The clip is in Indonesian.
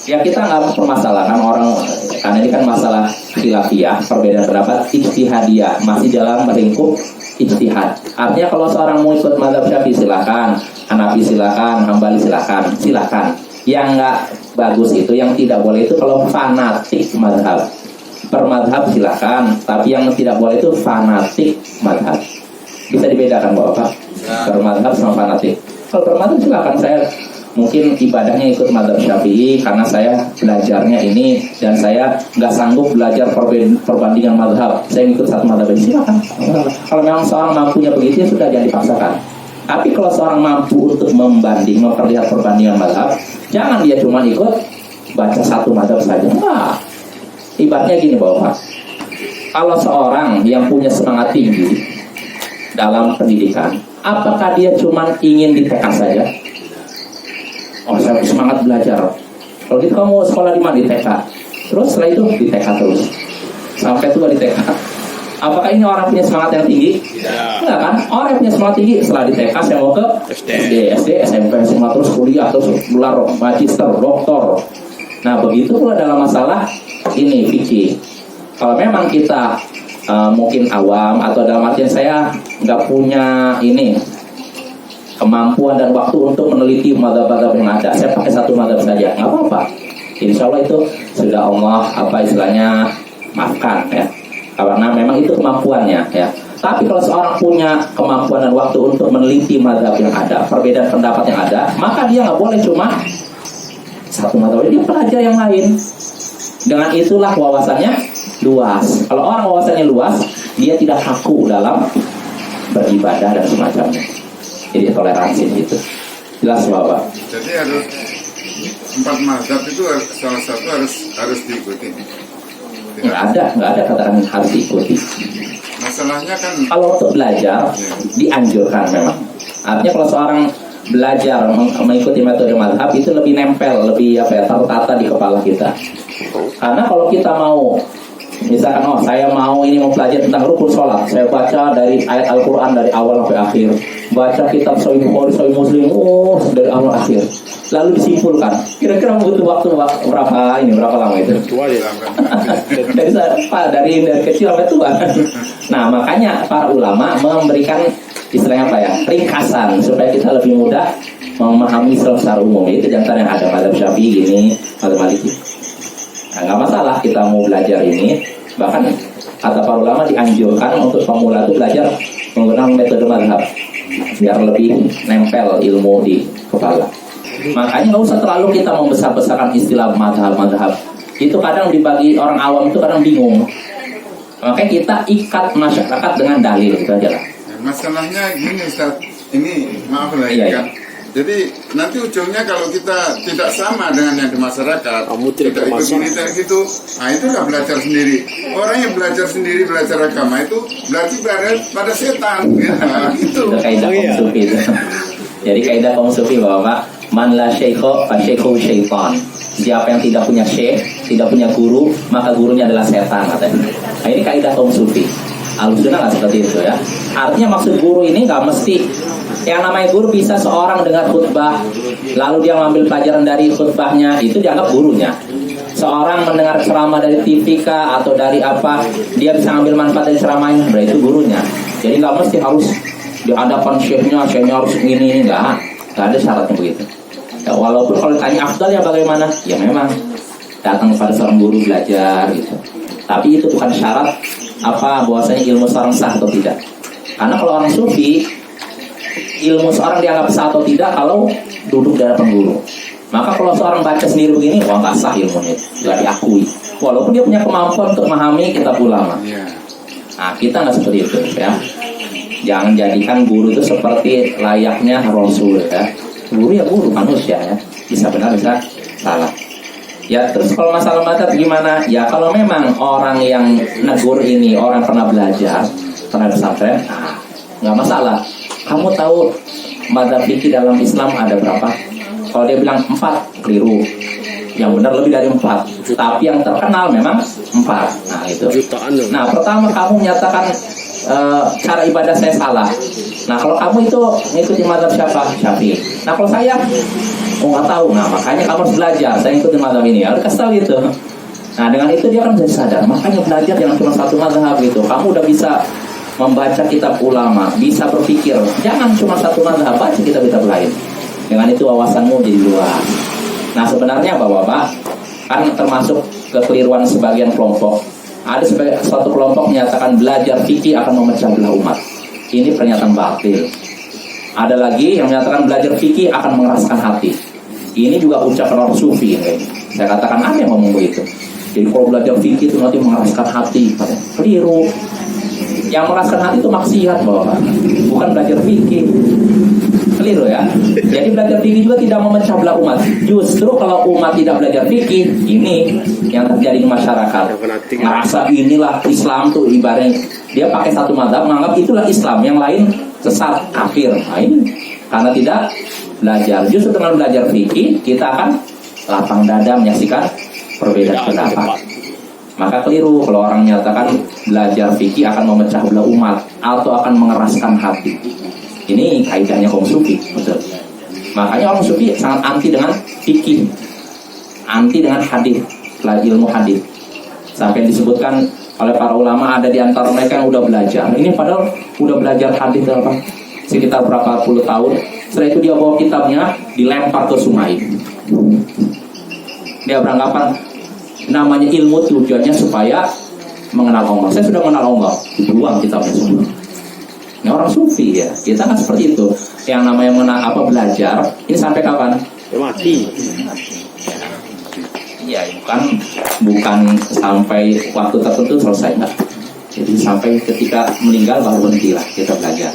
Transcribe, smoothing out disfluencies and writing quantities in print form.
Ya kita nggak permasalahan orang, karena ini kan masalah khilafiyah, perbedaan pendapat ijtihadiyah, masih dalam meringkup ijtihad. Artinya kalau seorang mau ikut mazhab Syafi'i silakan, Hanafi silakan, Hambali silakan. Yang nggak bagus itu, yang tidak boleh itu kalau fanatik mazhab. Permadhab silakan, tapi yang tidak boleh itu fanatik mazhab. Bisa dibedakan Bapak? Permadhab sama fanatik. Kalau permadhab silakan, saya mungkin ibadahnya ikut mazhab Syafi'i karena saya belajarnya ini dan saya nggak sanggup belajar perbandingan mazhab, saya ikut satu mazhab ini, silakan. Kalau memang seorang mampunya begitu ya sudah, jangan dipaksakan. Tapi kalau seorang mampu untuk memperlihat perbandingan mazhab, jangan dia cuma ikut baca satu mazhab saja. Nah, ibaratnya gini Bapak, kalau seorang yang punya semangat tinggi dalam pendidikan, apakah dia cuma ingin di TK saja? Oh, saya semangat belajar. Kalau gitu kamu sekolah di mana? Di TK. Terus setelah itu di TK terus sampai tua di TK. Apakah ini orang punya semangat yang tinggi? Enggak kan? Orang yang punya semangat tinggi setelah di TK saya mau ke SD, SMP, SMA, terus kuliah, terus gelar magister, doktor. Nah begitu pula dalam masalah ini fikih. Kalau memang kita mungkin awam atau dalam artian saya nggak punya ini kemampuan dan waktu untuk meneliti mazhab-mazhab yang ada, saya pakai satu mazhab saja, nggak apa-apa. Insya Allah itu sudah Allah maafkan ya, karena memang itu kemampuannya ya. Tapi kalau seorang punya kemampuan dan waktu untuk meneliti mazhab yang ada, perbedaan pendapat yang ada, maka dia nggak boleh cuma satu mazhab, dia belajar yang lain. Dengan itulah wawasannya luas. Kalau orang wawasannya luas, dia tidak kaku dalam beribadah dan semacamnya. Jadi toleransi itu jelas Bapak. Jadi harus 4 mazhab itu salah satu harus diikuti. Nggak ada katakan harus diikuti. Masalahnya kan kalau untuk belajar dianjurkan memang. Artinya kalau seorang belajar mengikuti metode mazhab itu lebih nempel, lebih tertata di kepala kita. Karena kalau kita mau misalkan saya mau belajar tentang rukun sholat, saya baca dari ayat Al-Quran dari awal sampai akhir, baca kitab Sahih Bukhari, Sahih Muslim dari awal akhir, lalu disimpulkan kira-kira butuh waktu berapa lama itu? dari kecil sampai tua. Nah makanya para ulama memberikan istilahnya ringkasan supaya kita lebih mudah memahami secara umum. Itu jantan yang ada mazhab Syafi'i gini, mazhab Maliki. Nah, nggak masalah kita mau belajar ini. Bahkan kata para ulama dianjurkan untuk pemula itu belajar menggunakan metode mazhab biar lebih nempel ilmu di kepala. Makanya nggak usah terlalu kita membesar-besarkan istilah mazhab. Itu kadang dibagi orang awam itu kadang bingung. Makanya kita ikat masyarakat dengan dalil itu aja lah. Masalahnya gini Ustaz, ini maaf lah kan. Jadi nanti ujungnya kalau kita tidak sama dengan yang di masyarakat, tidak ikut militer gitu, nah itulah belajar sendiri. Orang yang belajar sendiri, belajar agama itu berarti berada pada setan. Gitu. Itu kaidah kaum sufi itu. Jadi kaidah kaum sufi bahwa man la syaikho fa syaikhu syaitan. Siapa yang tidak punya syekh, tidak punya guru, maka gurunya adalah setan katanya. Nah ini kaidah kaum sufi. Al-Sunnah lah seperti itu ya. Artinya maksud guru ini nggak mesti. Yang namanya guru bisa seorang dengar khutbah lalu dia mengambil pelajaran dari khutbahnya, itu dianggap gurunya. Seorang mendengar ceramah dari TVK atau dari apa, dia bisa ambil manfaat dari ceramahnya, berarti itu gurunya. Jadi nggak mesti harus di hadapan syekhnya harus ini, nggak ada syaratnya begitu ya. Walaupun kalau ditanya afdalnya bagaimana, ya memang datang kepada seorang guru belajar gitu. Tapi itu bukan syarat bahwasanya ilmu seorang sah atau tidak. Karena kalau orang sufi, ilmu seorang dianggap sah atau tidak kalau duduk di hadapan guru. Maka kalau seorang baca sendiri begini, nggak sah ilmunya, nggak diakui. Walaupun dia punya kemampuan untuk memahami kitab ulama. Nah kita nggak seperti itu ya. Jangan jadikan guru itu seperti layaknya Rasul ya. Guru ya guru manusia ya. Bisa benar bisa salah. Ya terus kalau masalah mazhab gimana? Ya kalau memang orang yang negur ini orang pernah belajar, pernah pesantren, nggak masalah. Kamu tahu mazhab fikih dalam Islam ada berapa? Kalau dia bilang 4, keliru. Yang benar lebih dari 4. Tapi yang terkenal memang 4. Nah itu. Nah pertama kamu menyatakan cara ibadah saya salah. Nah kalau kamu itu ngikutin mazhab siapa? Syafi'i. Nah kalau saya, nggak tahu. Nah makanya kamu harus belajar. Saya ngikutin mazhab ini. Harus kasih tahu gitu. Nah dengan itu dia kan jadi sadar. Makanya belajar jangan cuma satu mazhab gitu. Kamu udah bisa membaca kitab ulama, bisa berpikir. Jangan cuma satu mazhab, baca kitab-kitab lain. Dengan itu wawasanmu jadi luas. Nah sebenarnya Bapak-bapak, kan termasuk kekeliruan sebagian kelompok. Ada suatu kelompok menyatakan belajar fikih akan memecah belah umat. Ini pernyataan batil. Ada lagi yang menyatakan belajar fikih akan mengeraskan hati. Ini juga ucapan orang sufi. Saya katakan ada yang ngomong begitu. Jadi kalau belajar fikih itu nanti mengeraskan hati. Keliru. Yang mengeraskan hati itu maksiat Bapak, bukan belajar fikih. Keliru ya. Jadi belajar fikih juga tidak memecah belah umat. Justru kalau umat tidak belajar fikih, ini yang terjadi di masyarakat. Merasa inilah Islam tuh, ibaratnya dia pakai satu mazhab menganggap itulah Islam, yang lain sesat, kafir. Nah ini karena tidak belajar. Justru dengan belajar fikih kita akan lapang dada menyaksikan perbedaan pendapat. Maka keliru kalau orang menyatakan belajar fikih akan memecah belah umat atau akan mengeraskan hati. Ini kaidahnya kaum sufi, betul. Makanya orang sufi sangat anti dengan fikih, anti dengan hadis, ilmu hadis. Sampai disebutkan oleh para ulama ada di antara mereka yang udah belajar. Ini padahal udah belajar hadis apa? Sekitar berapa puluh tahun. Setelah itu dia bawa kitabnya dilempar ke sungai. Dia beranggapan namanya ilmu tujuannya supaya mengenal Allah. Saya sudah mengenal Allah, dibuang kitabnya semua. Ini orang sufi ya. Kita kan seperti itu. Yang namanya mengenal belajar, ini sampai kapan? Mati. Ya, bukan sampai waktu tertentu selesai, enggak. Jadi sampai ketika meninggal baru berhentilah kita belajar.